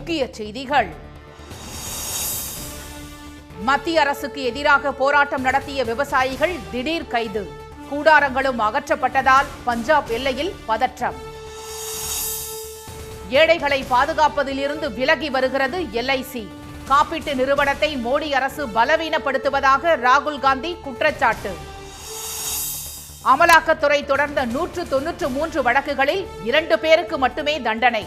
முக்கிய செய்திகள். மத்திய அரசுக்கு எதிராக போராட்டம் நடத்திய விவசாயிகள் திடீர் கைது. கூடாரங்களும் அகற்றப்பட்டதால் பஞ்சாப் எல்லையில் பதற்றம். ஏழைகளை பாதுகாப்பதிலிருந்து விலகி வருகிறது எல்ஐசி. காப்பீட்டு நிறுவனத்தை மோடி அரசு பலவீனப்படுத்துவதாக ராகுல் காந்தி குற்றச்சாட்டு. அமலாக்கத்துறை தொடர்ந்த 193 வழக்குகளில் 2 பேருக்கு மட்டுமே தண்டனை.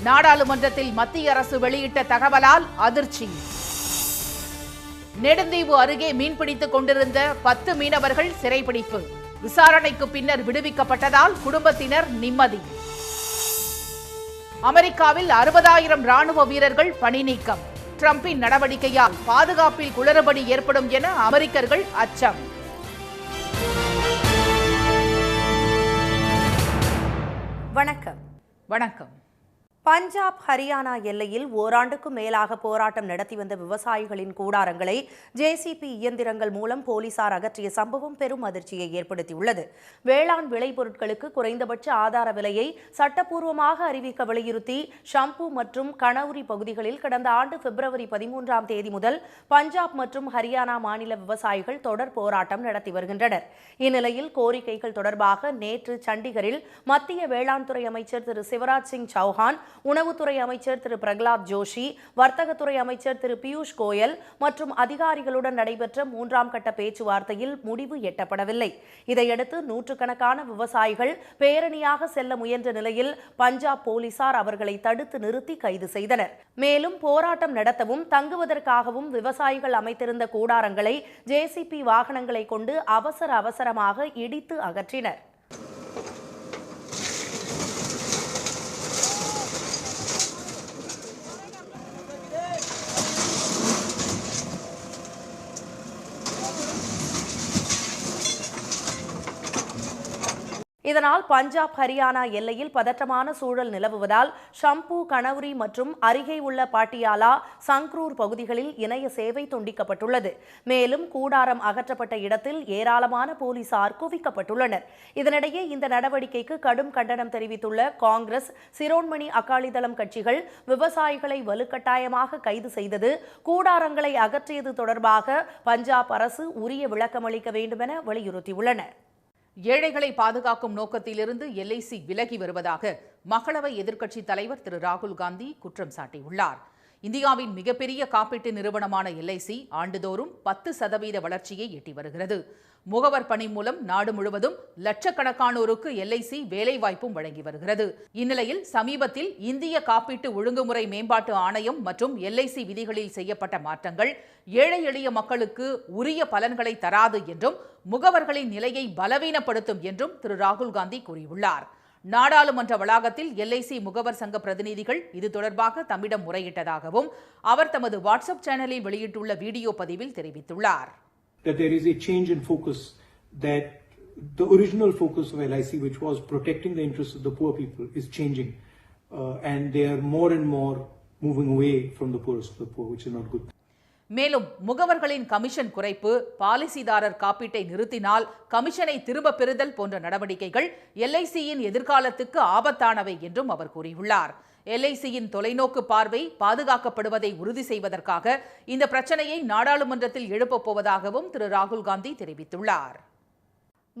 நாடாளுமன்றத்தில் மத்திய அரசு வெளியிட்ட தகவலால் அதிர்ச்சி. நெடுந்தீவு அருகே மீன்பிடித்துக் கொண்டிருந்த 10 மீனவர்கள் சிறைபிடிப்பு. விசாரணைக்கு பின்னர் விடுவிக்கப்பட்டதால் குடும்பத்தினர் நிம்மதி. அமெரிக்காவில் 60,000 ராணுவ வீரர்கள் பணி நீக்கம். டிரம்பின் நடவடிக்கையால் பாதுகாப்பில் குளறுபடி ஏற்படும் என அமெரிக்கர்கள் அச்சம். வணக்கம். பஞ்சாப் ஹரியானா எல்லையில் ஓராண்டுக்கும் மேலாக போராட்டம் நடத்தி வந்த விவசாயிகளின் கூடாரங்களை ஜேசிபி இயந்திரங்கள் மூலம் போலீசார் அகற்றிய சம்பவம் பெரும் அதிர்ச்சியை ஏற்படுத்தியுள்ளது. வேளாண் விளைபொருட்களுக்கு குறைந்தபட்ச ஆதார விலையை சட்டப்பூர்வமாக அறிவிக்க வலியுறுத்தி ஷம்பு மற்றும் கனௌரி பகுதிகளில் கடந்த ஆண்டு பிப்ரவரி 13ஆம் தேதி முதல் பஞ்சாப் மற்றும் ஹரியானா மாநில விவசாயிகள் தொடர் போராட்டம் நடத்தி வருகின்றனர். இந்நிலையில் கோரிக்கைகள் தொடர்பாக நேற்று சண்டிகரில் மத்திய வேளாண் துறை அமைச்சர் திரு சிவராஜ் சிங் சௌஹான், உணவுத்துறை அமைச்சர் திரு பிரகலாத் ஜோஷி, வர்த்தகத்துறை அமைச்சர் திரு பியூஷ் கோயல் மற்றும் அதிகாரிகளுடன் நடைபெற்ற 3ஆம் கட்ட பேச்சுவார்த்தையில் முடிவு எட்டப்படவில்லை. இதையடுத்து நூற்றுக்கணக்கான விவசாயிகள் பேரணியாக செல்ல முயன்ற நிலையில் பஞ்சாப் போலீசார் அவர்களை தடுத்து நிறுத்தி கைது செய்தனர். மேலும் போராட்டம் நடத்தவும் தங்குவதற்காகவும் விவசாயிகள் அமைத்திருந்த கூடாரங்களை ஜேசிபி வாகனங்களை கொண்டு அவசரமாக இடித்து அகற்றினர். இதனால் பஞ்சாப் ஹரியானா எல்லையில் பதற்றமான சூழல் நிலவுவதால் ஷம்பு, கனௌரி மற்றும் அருகே உள்ள பாட்டியாலா, சங்க்ரூர் பகுதிகளில் இணைய சேவை துண்டிக்கப்பட்டுள்ளது. மேலும் கூடாரம் அகற்றப்பட்ட இடத்தில் ஏராளமான போலீசார் குவிக்கப்பட்டுள்ளனர். இதனிடையே இந்த நடவடிக்கைக்கு கடும் கண்டனம் தெரிவித்துள்ள காங்கிரஸ், சிரோன்மணி அகாலிதளம் கட்சிகள் விவசாயிகளை வலுக்கட்டாயமாக கைது செய்தது, கூடாரங்களை அகற்றியது தொடர்பாக பஞ்சாப் அரசு உரிய விளக்கமளிக்க வேண்டுமென வலியுறுத்தியுள்ளன. ஏழைகளை பாதுகாக்கும் நோக்கத்திலிருந்து எல்ஐசி விலகி வருவதாக மக்களவை எதிர்க்கட்சித் தலைவர் திரு ராகுல் காந்தி குற்றம் சாட்டியுள்ளார். இந்தியாவின் மிகப்பெரிய காப்பீட்டு நிறுவனமான எல்ஐசி ஆண்டுதோறும் 10% வளர்ச்சியை எட்டி வருகிறது. முகவர் பணி மூலம் நாடு முழுவதும் லட்சக்கணக்கானோருக்கு எல்ஐசி வேலைவாய்ப்பும் வழங்கி வருகிறது. இந்நிலையில் சமீபத்தில் இந்திய காப்பீட்டு ஒழுங்குமுறை மேம்பாட்டு ஆணையம் மற்றும் எல்ஐசி விதிகளில் செய்யப்பட்ட மாற்றங்கள் ஏழை எளிய மக்களுக்கு உரிய பலன்களை தராது என்றும் முகவர்களின் நிலையை பலவீனப்படுத்தும் என்றும் திரு ராகுல் காந்தி கூறியுள்ளார். நாடாளுமன்ற வளாகத்தில் எல்ஐசி முகவர் சங்க பிரதிநிதிகள் இது தொடர்பாக தம்மிடம் முறையிட்டதாகவும் அவர் தமது வாட்ஸ்அப் சேனலில் வெளியிட்டுள்ள வீடியோ பதிவில் தெரிவித்துள்ளார். That there is a change in focus, that the original focus of LIC, which was protecting the interests of the poor people, is changing, and they are more and more moving away from the poorest of the poor, which is not good. மேலும் முகவர்களின் commission குறைப்பு, பாலிசிதாரர் காப்பீட்டை நிறுத்தினால் கமிஷனை திரும்ப பெறுதல் போன்ற நடவடிக்கைகள் எல்ஐசியின் எதிர்காலத்துக்கு ஆபத்தானவை என்றும் அவர் கூறியுள்ளார். எல்ஐசியின் தொலைநோக்கு பார்வை பாதுகாக்கப்படுவதை உறுதி செய்வதற்காக இந்த பிரச்சனையை நாடாளுமன்றத்தில் எழுப்பப் போவதாகவும் திரு ராகுல் காந்தி தெரிவித்துள்ளார்.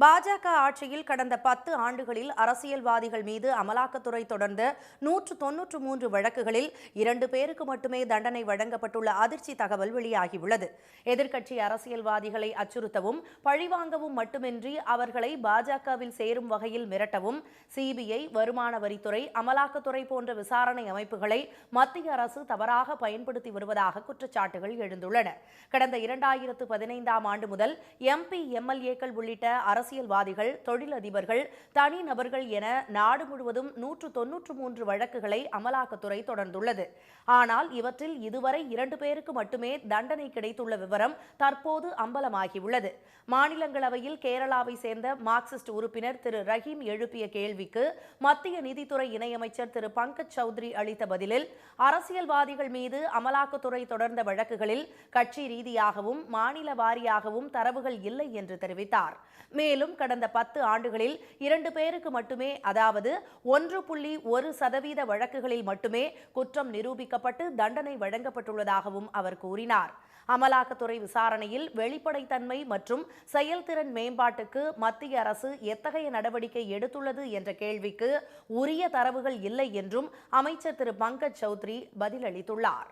பாஜக ஆட்சியில் கடந்த 10 ஆண்டுகளில் அரசியல்வாதிகள் மீது அமலாக்கத்துறை தொடர்ந்த 193 வழக்குகளில் 2 பேருக்கு மட்டுமே தண்டனை வழங்கப்பட்டுள்ள அதிர்ச்சி தகவல் வெளியாகியுள்ளது. எதிர்க்கட்சி அரசியல்வாதிகளை அச்சுறுத்தவும் பழிவாங்கவும் மட்டுமின்றி அவர்களை பாஜகவில் சேரும் வகையில் மிரட்டவும் சிபிஐ, வருமான வரித்துறை, அமலாக்கத்துறை போன்ற விசாரணை அமைப்புகளை மத்திய அரசு தவறாக பயன்படுத்தி வருவதாக குற்றச்சாட்டுகள் எழுந்துள்ளன. கடந்த 2015ஆம் ஆண்டு முதல் எம்பி, எம்எல்ஏக்கள் உள்ளிட்ட அரசியல்வாதிகள், தொழிலதிபர்கள், தனிநபர்கள் என நாடு முழுவதும் 193 வழக்குகளை அமலாக்கத்துறை தொடர்ந்துள்ளது. ஆனால் இவற்றில் இதுவரை 2 பேருக்கு மட்டுமே தண்டனை கிடைத்துள்ள விவரம் தற்போது அம்பலமாகியுள்ளது. மாநிலங்களவையில் கேரளாவை சேர்ந்த மார்க்சிஸ்ட் உறுப்பினர் திரு ரஹீம் எழுப்பிய கேள்விக்கு மத்திய நிதித்துறை இணையமைச்சர் திரு பங்கஜ் சௌத்ரி அளித்த பதிலில், அரசியல்வாதிகள் மீது அமலாக்கத்துறை தொடர்ந்த வழக்குகளில் கட்சி ரீதியாகவும் மாநில வாரியாகவும் தரவுகள் இல்லை என்று தெரிவித்தார். மேலும் கடந்த 10 ஆண்டுகளில் 2 பேருக்கு மட்டுமே, அதாவது 1.1% வழக்குகளில் மட்டுமே குற்றம் நிரூபிக்கப்பட்டு தண்டனை வழங்கப்பட்டுள்ளதாகவும் அவர் கூறினார். அமலாக்கத்துறை விசாரணையில் வெளிப்படைத்தன்மை மற்றும் செயல்திறன் மேம்பாட்டுக்கு மத்திய அரசு எத்தகைய நடவடிக்கை எடுத்துள்ளது என்ற கேள்விக்கு உரிய தரவுகள் இல்லை என்றும் அமைச்சர் திரு பங்கஜ் சௌத்ரி பதிலளித்துள்ளார்.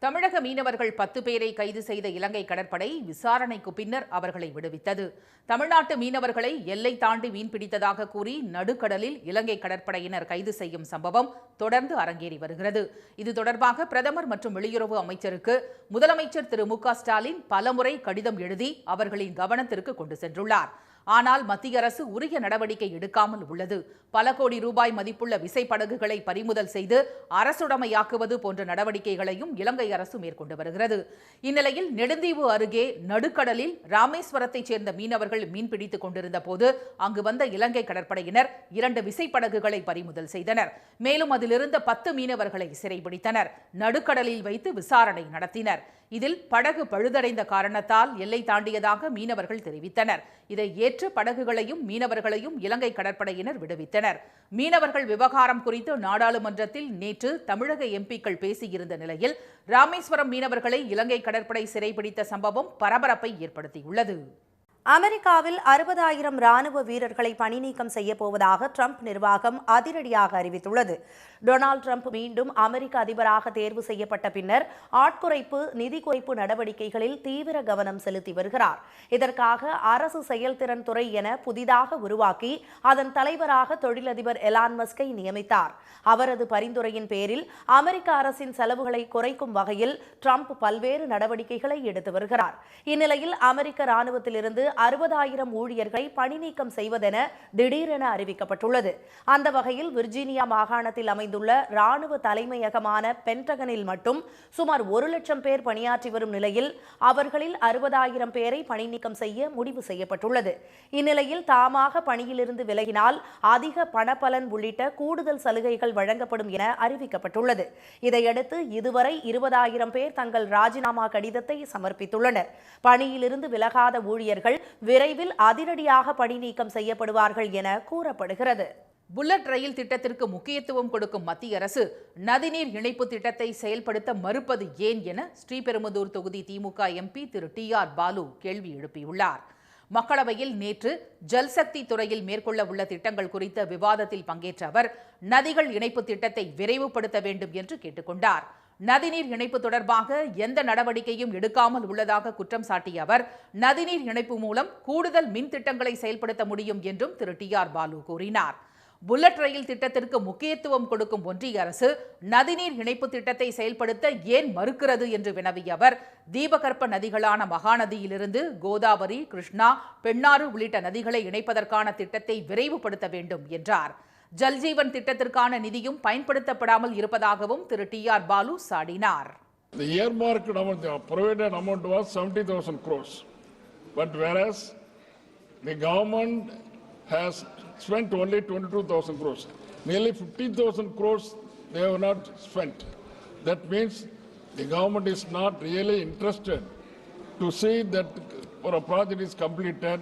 தமிழக மீனவர்கள் 10 பேரை கைது செய்த இலங்கை கடற்படை விசாரணைக்கு பின்னர் அவர்களை விடுவித்தது. தமிழ்நாட்டு மீனவர்களை எல்லை தாண்டி மீன்பிடித்ததாக கூறி நடுக்கடலில் இலங்கை கடற்படையினர் கைது செய்யும் சம்பவம் தொடர்ந்து அரங்கேறி வருகிறது. இது தொடர்பாக பிரதமர் மற்றும் வெளியுறவு அமைச்சருக்கு முதலமைச்சர் திரு மு க ஸ்டாலின் பலமுறை கடிதம் எழுதி அவர்களின் கவனத்திற்கு கொண்டு சென்றுள்ளார். ஆனால் மத்திய அரசு உரிய நடவடிக்கை எடுக்காமல் உள்ளது. பல கோடி ரூபாய் மதிப்புள்ள விசைப்படகுகளை பறிமுதல் செய்து அரசுடைமையாக்குவது போன்ற நடவடிக்கைகளையும் இலங்கை அரசு மேற்கொண்டு வருகிறது. இந்நிலையில் நெடுந்தீவு அருகே நடுக்கடலில் ராமேஸ்வரத்தைச் சேர்ந்த மீனவர்கள் மீன்பிடித்துக் கொண்டிருந்த போது அங்கு வந்த இலங்கை கடற்படையினர் 2 விசைப்படகுகளை பறிமுதல் செய்தனர். மேலும் அதிலிருந்த 10 மீனவர்களை சிறைபிடித்தனர். நடுக்கடலில் வைத்து விசாரணை நடத்தினர். இதில் படகு பழுதடைந்த காரணத்தால் எல்லை தாண்டியதாக மீனவர்கள் தெரிவித்தனர். இதை ஏற்று படகுகளையும் மீனவர்களையும் இலங்கை கடற்படையினர் விடுவித்தனர். மீனவர்கள் விவகாரம் குறித்து நாடாளுமன்றத்தில் நேற்று தமிழக எம்பிக்கள் பேசியிருந்த நிலையில் ராமேஸ்வரம் மீனவர்களை இலங்கை கடற்படை சிறைபிடித்த சம்பவம் பரபரப்பை ஏற்படுத்தியுள்ளது. அமெரிக்காவில் 60,000 ராணுவ வீரர்களை பணி நீக்கம் செய்யப்போவதாக ட்ரம்ப் நிர்வாகம் அதிரடியாக அறிவித்துள்ளது. டொனால்டு ட்ரம்ப் மீண்டும் அமெரிக்க அதிபராக தேர்வு செய்யப்பட்ட பின்னர் ஆட்குறைப்பு, நிதி குறைப்பு நடவடிக்கைகளில் தீவிர கவனம் செலுத்தி வருகிறார். இதற்காக அரசு செயல்திறன் துறை என புதிதாக உருவாக்கி அதன் தலைவராக தொழிலதிபர் எலான் மஸ்கை நியமித்தார். அவரது பரிந்துரையின் பேரில் அமெரிக்க அரசின் செலவுகளை குறைக்கும் வகையில் ட்ரம்ப் பல்வேறு நடவடிக்கைகளை எடுத்து வருகிறார். இந்நிலையில் அமெரிக்க ராணுவத்திலிருந்து 60,000 ஊழியர்களை பணி நீக்கம் செய்வதென திடீரென அறிவிக்கப்பட்டுள்ளது. அந்த வகையில் விர்ஜீனியா மாகாணத்தில் அமைந்துள்ள ராணுவ தலைமையகமான பென்டகனில் மட்டும் சுமார் 1 லட்சம் பேர் பணியாற்றி வரும் நிலையில் அவர்களில் 60,000 பேரை பணி நீக்கம் செய்ய முடிவு செய்யப்பட்டுள்ளது. இந்நிலையில் தாமாக பணியிலிருந்து விலகினால் அதிக பணப்பலன் உள்ளிட்ட கூடுதல் சலுகைகள் வழங்கப்படும் என அறிவிக்கப்பட்டுள்ளது. இதையடுத்து இதுவரை 20,000 பேர் தங்கள் ராஜினாமா கடிதத்தை சமர்ப்பித்துள்ளனர். பணியிலிருந்து விலகாத ஊழியர்கள் விரைவில் அதிரடியாக பணி நீக்கம் செய்யப்படுவார்கள் என கூறப்படுகிறது. புல்லட் ரயில் திட்டத்திற்கு முக்கியத்துவம் கொடுக்கும் மத்திய அரசு நதிநீர் இணைப்பு திட்டத்தை செயல்படுத்த மறுப்பது ஏன் என ஸ்ரீபெரும்புதூர் தொகுதி திமுக எம்பி திரு TR பாலு கேள்வி எழுப்பியுள்ளார். மக்களவையில் நேற்று ஜல்சக்தி துறையில் மேற்கொள்ள உள்ள திட்டங்கள் குறித்த விவாதத்தில் பங்கேற்ற அவர் நதிகள் இணைப்பு திட்டத்தை விரைவுபடுத்த வேண்டும் என்று கேட்டுக்கொண்டார். நதிநீர் இணைப்பு தொடர்பாக எந்த நடவடிக்கையும் எடுக்காமல் உள்ளதாக குற்றம் சாட்டிய அவர் நதிநீர் இணைப்பு மூலம் கூடுதல் மின் திட்டங்களை செயல்படுத்த முடியும் என்றும் திரு TR பாலு கூறினார். புல்லட் ரயில் திட்டத்திற்கு முக்கியத்துவம் கொடுக்கும் ஒன்றிய அரசு நதிநீர் இணைப்பு திட்டத்தை செயல்படுத்த ஏன் மறுக்கிறது என்று வினவிய அவர் தீபகற்ப நதிகளான மகாநதியிலிருந்து கோதாவரி, கிருஷ்ணா, பெண்ணாறு உள்ளிட்ட நதிகளை இணைப்பதற்கான திட்டத்தை விரைவுபடுத்த வேண்டும் என்றார். ஜல்ஜீவன் திட்டத்திற்கான நிதியும் பயன்படுத்தப்படாமல் இருப்பதாகவும் திரு TR Balu சாடினார். The earmarked amount, the provided amount was 70,000 crores. But whereas the government has spent only 22,000 crores. Nearly 15,000 crores they have not spent. That means the government is not really interested to see that a project is completed.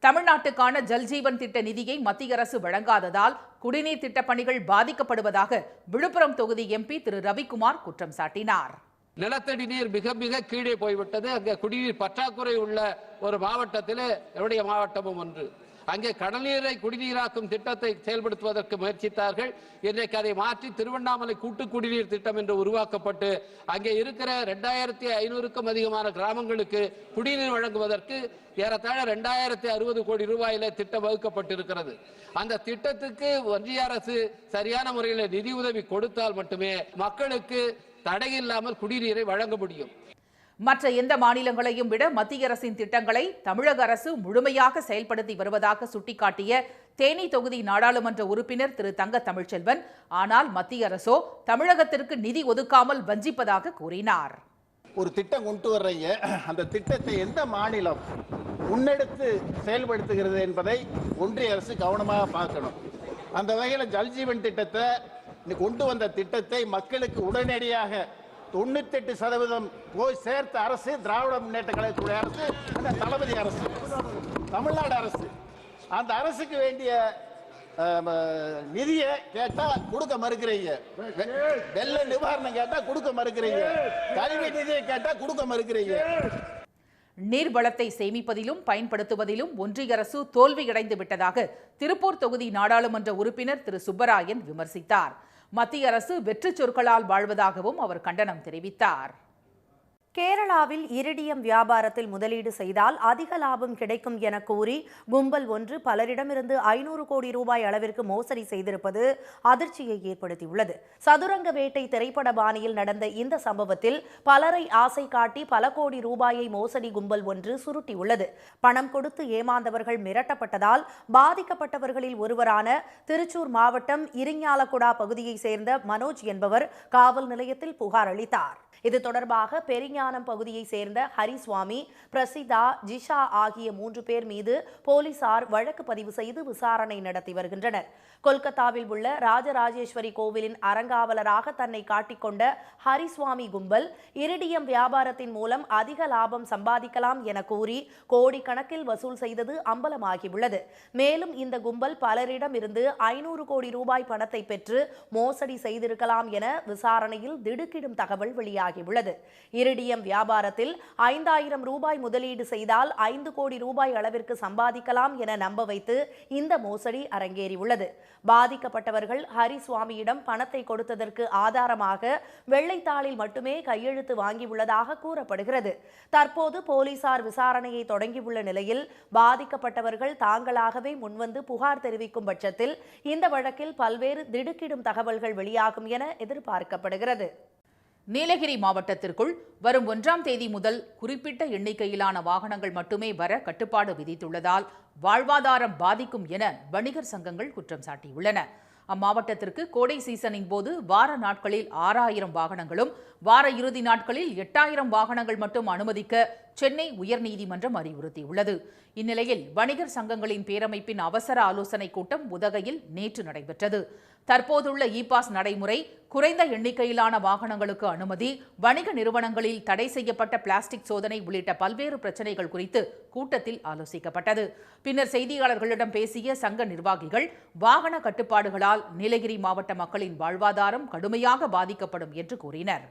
தமிழ்நாட்டுக்கான Jal Jeevan திட்ட நிதியை மத்திய அரசு வழங்காததால் குடிநீர் திட்டப் பணிகள் பாதிக்கப்படுவதாக விழுப்புரம் தொகுதி MP திரு ரவிக்குமார் குற்றம் சாட்டினார். நிலத்தடி நீர் மிக மிக கீழே போய்விட்டது. அங்கே குடிநீர் பற்றாக்குறை உள்ள ஒரு மாவட்டத்தில் என்னுடைய மாவட்டமும் ஒன்று. அங்கே கடல்நீரை குடிநீராக்கும் திட்டத்தை செயல்படுத்துவதற்கு முயற்சித்தார்கள். இன்றைக்கு அதை மாற்றி திருவண்ணாமலை கூட்டு குடிநீர் திட்டம் என்று உருவாக்கப்பட்டு அங்கே இருக்கிற 2,500க்கும் அதிகமான கிராமங்களுக்கு குடிநீர் வழங்குவதற்கு ஏறத்தாழ 2,060 கோடி ரூபாயில திட்டம் வகுக்கப்பட்டிருக்கிறது. அந்த திட்டத்துக்கு ஒன்றிய அரசு சரியான முறையில் நிதி உதவி கொடுத்தால் மட்டுமே மக்களுக்கு தடையில்லாமல் குடிநீரை வழங்க முடியும். மற்ற எந்த மாநிலங்களையும் விட மத்திய அரசின் திட்டங்களை தமிழக அரசு முழுமையாக செயல்படுத்தி வருவதாக சுட்டிக்காட்டிய தேனி தொகுதி நாடாளுமன்ற உறுப்பினர் திரு தங்க தமிழ்ச்செல்வன், ஆனால் மத்திய அரசோ தமிழகத்திற்கு நிதி ஒதுக்காமல் வஞ்சிப்பதாக கூறினார். ஒரு திட்டம் கொண்டு வர்றீங்க, அந்த திட்டத்தை எந்த மாநிலம் முன்னெடுத்து செயல்படுத்துகிறது என்பதை ஒன்றிய அரசு கவனமாக பார்க்கணும். அந்த வகையில் ஜல்ஜீவன் திட்டத்தை கொண்டு வந்த திட்டத்தை மக்களுக்கு உடனடியாக 98% போய் சேர்த்த அரசு திராவிட முன்னேற்ற கழகத்துடைய அரசு, அந்த தளபதி அரசு. தமிழ்நாடு அரசு. அந்த அரசுக்கு வேண்டிய நிதியை கேட்டா கொடுக்க மறுக்கிறீங்க, வெள்ள நிவாரணம் கேட்டா கொடுக்க மறுக்கிறீங்க, கல்வி நிதியை கேட்டா கொடுக்க மறுக்கிறீங்க. நீர்வளத்தை சேமிப்பதிலும் பயன்படுத்துவதிலும் ஒன்றிய அரசு தோல்வியடைந்து விட்டதாக திருப்பூர் தொகுதி நாடாளுமன்ற உறுப்பினர் திரு சுப்பராயன் விமர்சித்தார். மத்திய அரசு வெற்று சொற்களால் வாழ்வதாகவும் அவர் கண்டனம் தெரிவித்தார். கேரளாவில் இரிடியம் வியாபாரத்தில் முதலீடு செய்தால் அதிக லாபம் கிடைக்கும் என கூறி கும்பல் ஒன்று பலரிடமிருந்து 500 கோடி ரூபாய் அளவிற்கு மோசடி செய்திருப்பது அதிர்ச்சியை ஏற்படுத்தியுள்ளது. சதுரங்க வேட்டை திரைப்பட பாணியில் நடந்த இந்த சம்பவத்தில் பலரை ஆசை காட்டி பல கோடி ரூபாயை மோசடி கும்பல் ஒன்று சுருட்டியுள்ளது. பணம் கொடுத்து ஏமாந்தவர்கள் மிரட்டப்பட்டதால் பாதிக்கப்பட்டவர்களில் ஒருவரான திருச்சூர் மாவட்டம் இரிஞாலக்குடா பகுதியை சேர்ந்த மனோஜ் என்பவர் காவல் நிலையத்தில் புகார் அளித்தார். இது தொடர்பாக பெரிஞானம் பகுதியை சேர்ந்த ஹரிசுவாமி, பிரசிதா, ஜிஷா ஆகிய 3 பேர் மீது போலீசார் வழக்கு பதிவு செய்து விசாரணை நடத்தி வருகின்றனர். கொல்கத்தாவில் உள்ள ராஜராஜேஸ்வரி கோவிலின் அறங்காவலராக தன்னை காட்டிக்கொண்ட ஹரிசுவாமி கும்பல் இரிடியம் வியாபாரத்தின் மூலம் அதிக லாபம் சம்பாதிக்கலாம் என கூறி கோடிக்கணக்கில் வசூல் செய்தது அம்பலமாகியுள்ளது. மேலும் இந்த கும்பல் பலரிடம் இருந்து 500 கோடி ரூபாய் பணத்தை பெற்று மோசடி செய்திருக்கலாம் என விசாரணையில் திடுக்கிடும் தகவல் வெளியாகியுள்ளது. இரிடியம் வியாபாரத்தில் 5000 ரூபாய் முதலீடு செய்தால் 5 கோடி ரூபாய் அளவிற்கு சம்பாதிக்கலாம் என நம்ப வைத்து இந்த மோசடி அரங்கேறியுள்ளது. பாதிக்கப்பட்டவர்கள் ஹரிசுவாமியிடம் பணத்தை கொடுத்ததற்கு ஆதாரமாக வெள்ளைத்தாளில் மட்டுமே கையெழுத்து வாங்கியுள்ளதாக கூறப்படுகிறது. தற்போது போலீசார் விசாரணையை தொடங்கியுள்ள நிலையில் பாதிக்கப்பட்டவர்கள் தாங்களாகவே முன்வந்து புகார் தெரிவிக்கும் பட்சத்தில் இந்த வழக்கில் பல்வேறு திடுக்கிடும் தகவல்கள் வெளியாகும் என எதிர்பார்க்கப்படுகிறது. நீலகிரி மாவட்டத்திற்குள் வரும் 1ஆம் தேதி முதல் குறிப்பிட்ட எண்ணிக்கையிலான வாகனங்கள் மட்டுமே வர கட்டுப்பாடு விதித்துள்ளதால் வாழ்வாதாரம் பாதிக்கும் என வணிகர் சங்கங்கள் குற்றம் சாட்டியுள்ளன. அம்மாவட்டத்திற்கு கோடை சீசனின் போது வார நாட்களில் 6000 வாகனங்களும் வார இறுதி நாட்களில் 8000 வாகனங்கள் மட்டும் அனுமதிக்க சென்னை உயர்நீதிமன்றம் அறிவுறுத்தியுள்ளது. இந்நிலையில் வணிகர் சங்கங்களின் பேரமைப்பின் அவசர ஆலோசனைக் கூட்டம் உதகையில் நேற்று நடைபெற்றது. தற்போதுள்ள இ பாஸ் நடைமுறை, குறைந்த எண்ணிக்கையிலான வாகனங்களுக்கு அனுமதி, வணிக நிறுவனங்களில் தடை செய்யப்பட்ட பிளாஸ்டிக் சோதனை உள்ளிட்ட பல்வேறு பிரச்சினைகள் குறித்து கூட்டத்தில் ஆலோசிக்கப்பட்டது. பின்னர் செய்தியாளர்களிடம் பேசிய சங்க நிர்வாகிகள், வாகன கட்டுப்பாடுகளால் நீலகிரி மாவட்ட மக்களின் வாழ்வாதாரம் கடுமையாக பாதிக்கப்படும் என்று கூறினர்.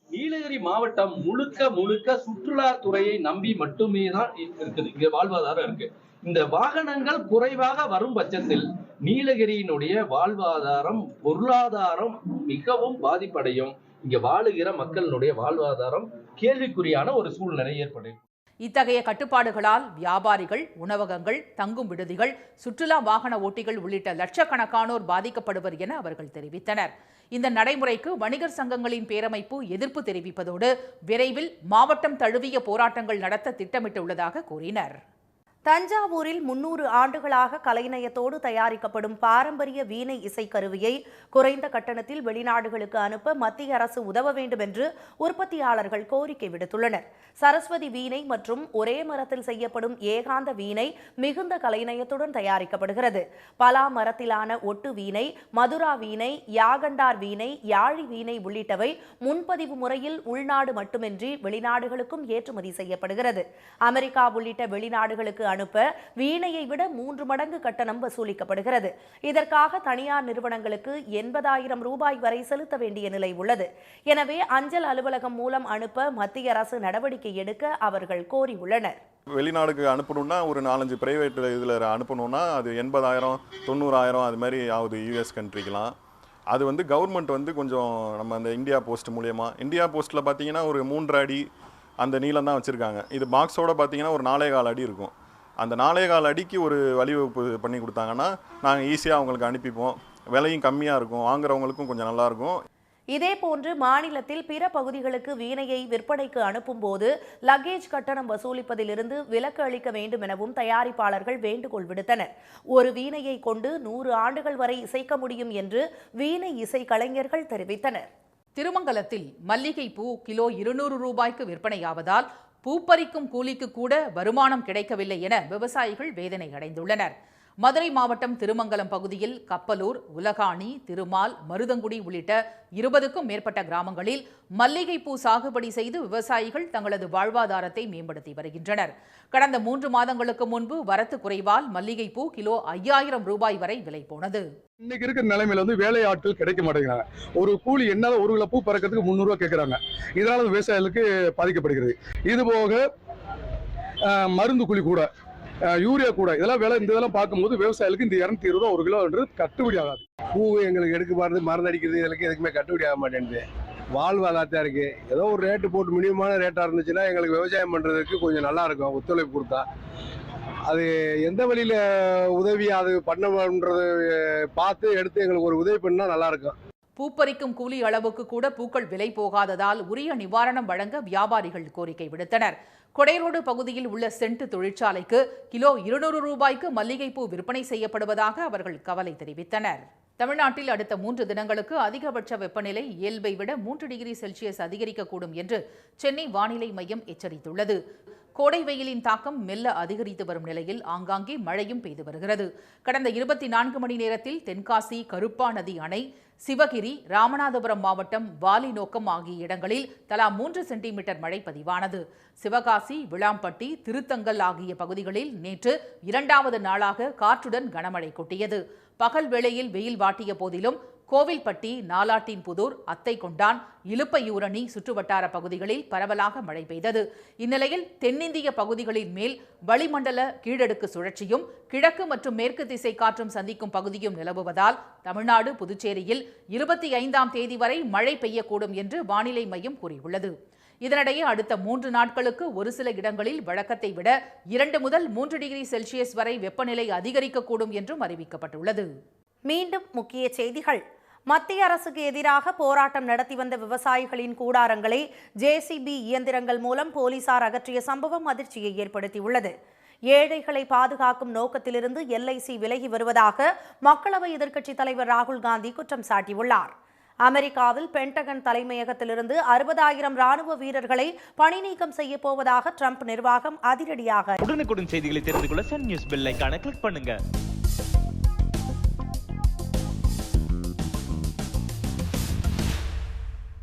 நீலகிரி மாவட்டம் முழுக்க சுற்றுலாத்துறையை நம்பி மட்டுமே தான் இருக்குது. இங்க வாழ்வாதாரம் இருக்கு. இந்த வாகனங்கள் குறைவாக வரும் பட்சத்தில் நீலகிரியினுடைய வாழ்வாதாரம், பொருளாதாரம் மிகவும் பாதிப்படையும். இங்க வாழுகிற மக்களுடைய வாழ்வாதாரம் கேள்விக்குறியான ஒரு சூழ்நிலை ஏற்படும். இத்தகைய கட்டுப்பாடுகளால் வியாபாரிகள், உணவகங்கள், தங்கும் விடுதிகள், சுற்றுலா வாகன ஓட்டிகள் உள்ளிட்ட லட்சக்கணக்கானோர் பாதிக்கப்படுவர் என அவர்கள் தெரிவித்தனர். இந்த நடைமுறைக்கு வணிகர் சங்கங்களின் பேரமைப்பு எதிர்ப்பு தெரிவிப்பதோடு விரைவில் மாவட்டம் தழுவிய போராட்டங்கள் நடத்த திட்டமிட்டுள்ளதாக கூறினர். தஞ்சாவூரில் 300 ஆண்டுகளாக கலைநயத்தோடு தயாரிக்கப்படும் பாரம்பரிய வீணை இசைக்கருவியை குறைந்த கட்டணத்தில் வெளிநாடுகளுக்கு அனுப்ப மத்திய அரசு உதவ வேண்டும் என்று உற்பத்தியாளர்கள் கோரிக்கை விடுத்துள்ளனர். சரஸ்வதி வீணை மற்றும் ஒரே மரத்தில் செய்யப்படும் ஏகாந்த வீணை மிகுந்த கலைநயத்துடன் தயாரிக்கப்படுகிறது. பலா மரத்திலான ஒட்டு வீணை, மதுரா வீணை, யாகண்டார் வீணை, யாழி வீணை உள்ளிட்டவை முன்பதிவு முறையில் உள்நாடு மட்டுமின்றி வெளிநாடுகளுக்கும் ஏற்றுமதி செய்யப்படுகிறது. அமெரிக்கா உள்ளிட்ட வெளிநாடுகளுக்கு அனுப்ப வீணையை விட 3 மடங்கு கட்டணம் வசூலிக்கப்படுகிறது. இதற்காக தனியார் நிறுவனங்களுக்கு 80,000 ரூபாய் வரை செலுத்த வேண்டிய நிலை உள்ளது. எனவே அஞ்சல் அலுவலகம் மூலம் அனுப்ப மத்திய அரசு நடவடிக்கை எடுக்க அவர்கள் கோரியுள்ளனர். வெளிநாடுக்கு அனுப்பணும்னா ஒரு 4-5 பிரைவேட் இதில் அனுப்பணும்னா அது 80,000 90,000 அது மாதிரி ஆகுது. யூஎஸ் கண்ட்ரிக்கெலாம் அது கவர்மெண்ட் கொஞ்சம் நம்ம அந்த இந்தியா போஸ்ட் மூலயமா, இந்தியா போஸ்ட்டில் பார்த்தீங்கன்னா ஒரு 3.5 அடி அந்த நீளம் தான் வச்சுருக்காங்க. இது பாக்ஸோட பார்த்தீங்கன்னா ஒரு 4.25 அடி இருக்கும். அந்த 4.25 அடிக்கு ஒரு வழிவகுப்பு பண்ணி கொடுத்தாங்கன்னா நாங்கள் ஈஸியாக அவங்களுக்கு அனுப்பிப்போம். விலையும் கம்மியாக இருக்கும், வாங்குறவங்களுக்கும் கொஞ்சம் நல்லாயிருக்கும். இதேபோன்று மாநிலத்தில் பிற பகுதிகளுக்கு வீணையை விற்பனைக்கு அனுப்பும் போது லக்கேஜ் கட்டணம் வசூலிப்பதிலிருந்து விலக்கு அளிக்க வேண்டும் எனவும் தயாரிப்பாளர்கள் வேண்டுகோள் விடுத்தனர். ஒரு வீணையை கொண்டு 100 ஆண்டுகள் வரை இசைக்க முடியும் என்று வீணை இசை கலைஞர்கள் தெரிவித்தனர். திருமங்கலத்தில் மல்லிகை பூ கிலோ 200 ரூபாய்க்கு விற்பனையாவதால் பூப்பறிக்கும் கூலிக்கு கூட வருமானம் கிடைக்கவில்லை என விவசாயிகள் வேதனை அடைந்துள்ளனர். மதுரை மாவட்டம் திருமங்கலம் பகுதியில் கப்பலூர், உலகாணி, திருமால், மருதங்குடி உள்ளிட்ட 20க்கும் மேற்பட்ட கிராமங்களில் மல்லிகைப்பூ சாகுபடி செய்து விவசாயிகள் தங்களது வாழ்வாதாரத்தை மேம்படுத்தி வருகின்றனர். கடந்த 3 மாதங்களுக்கு முன்பு வரத்து குறைவால் மல்லிகைப்பூ கிலோ 5000 ரூபாய் வரை விலை போனது. இன்னைக்கு இருக்கிற நிலைமையில வேலை ஆட்கள் கிடைக்க மாட்டேங்கிறாங்க. ஒரு கூலி என்னால 1 கிலோ பூ பறக்கிறதுக்கு 300 ரூபாய் கேட்கறாங்க. இதனால விவசாயிகளுக்கு பாதிக்கப்படுகிறது. இது போக மருந்து கூலி கூட, யூரியா கூட, இதெல்லாம் விலை இந்த இதெல்லாம் பார்க்கும்போது விவசாயிகளுக்கு இந்த 220 ரூபா 1 கிலோன்றது கட்டுப்படி ஆகாது. பூ எங்களுக்கு எடுக்க பாருது, மருந்து அடிக்கிறது, இதற்கு எதுக்குமே கட்டுப்படி ஆக மாட்டேங்குது. வாழ்வாதாரத்தான் இருக்கு. ஏதோ ஒரு ரேட்டு போட்டு மினிமமான ரேட்டா இருந்துச்சுன்னா எங்களுக்கு விவசாயம் பண்றதுக்கு கொஞ்சம் நல்லா இருக்கும். ஒத்துழைப்பு கொடுத்தா அது எந்த வழியில உதவி அது பண்ணணுன்றது பார்த்து எடுத்து எங்களுக்கு ஒரு உதவி பண்ணா நல்லா இருக்கும். பூப்பறிக்கும் கூலி அளவுக்கு கூட பூக்கள் விலை போகாததால் உரிய நிவாரணம் வழங்க வியாபாரிகள் கோரிக்கை விடுத்தனர். கொடைரோடு பகுதியில் உள்ள சென்ட் தொழிற்சாலைக்கு கிலோ 200 ரூபாய்க்கு மல்லிகைப்பூ விற்பனை செய்யப்படுவதாக அவர்கள் கவலை தெரிவித்தனர். தமிழ்நாட்டில் அடுத்த 3 தினங்களுக்கு அதிகபட்ச வெப்பநிலை இயல்பை விட 3 டிகிரி செல்சியஸ் அதிகரிக்கக்கூடும் என்று சென்னை வானிலை மையம் எச்சரித்துள்ளது. கோடை வெயிலின் தாக்கம் மெல்ல அதிகரித்து வரும் நிலையில் ஆங்காங்கே மழையும் பெய்து வருகிறது. கடந்த 24 மணி நேரத்தில் தென்காசி கருப்பா நதி அணை, சிவகிரி, ராமநாதபுரம் மாவட்டம் வாலிநோக்கம் ஆகிய இடங்களில் தலா 3 சென்டிமீட்டர் மழை பதிவானது. சிவகாசி, விளாம்பட்டி, திருத்தங்கல் ஆகிய பகுதிகளில் நேற்று 2வது நாளாக காற்றுடன் கனமழை கொட்டியது. பகல் வேளையில் வெயில் வாட்டிய போதிலும் கோவில்பட்டி, நாலாட்டின்புதூர், அத்தைக்கொண்டான், இலுப்பையூரணி சுற்றுவட்டார பகுதிகளில் பரவலாக மழை பெய்தது. இந்நிலையில் தென்னிந்திய பகுதிகளின் மேல் வளிமண்டல கீழடுக்கு சுழற்சியும் கிழக்கு மற்றும் மேற்கு திசை காற்றும் சந்திக்கும் பகுதியும் நிலவுவதால் தமிழ்நாடு, புதுச்சேரியில் 25ஆம் தேதி வரை மழை பெய்யக்கூடும் என்று வானிலை மையம் கூறியுள்ளது. இதனிடையே அடுத்த 3 நாட்களுக்கு ஒரு சில இடங்களில் வழக்கத்தை விட 2 முதல் 3 டிகிரி செல்சியஸ் வரை வெப்பநிலை அதிகரிக்கக்கூடும் என்றும் அறிவிக்கப்பட்டுள்ளது. மீண்டும் முக்கிய செய்திகள். மத்திய அரசுக்கு எதிராக போராட்டம் நடத்தி வந்த விவசாயிகளின் கூடாரங்களை ஜேசிபி இயந்திரங்கள் மூலம் போலீசார் அகற்றிய சம்பவம் அதிர்ச்சியை ஏற்படுத்தியுள்ளது. ஏழைகளை பாதுகாக்கும் நோக்கத்திலிருந்து LIC விலகி வருவதாக மக்களவை எதிர்க்கட்சித் தலைவர் ராகுல் காந்தி குற்றம் சாட்டியுள்ளார். அமெரிக்காவில் பென்டகன் தலைமையகத்திலிருந்து 60,000 ராணுவ வீரர்களை பணி நீக்கம் செய்ய போவதாக ட்ரம்ப் நிர்வாகம் அதிரடியாக. உடனுக்குடன் செய்திகளை தெரிந்து கொள்ள சன் நியூஸ் பெல் ஐகானை கிளிக் பண்ணுங்க.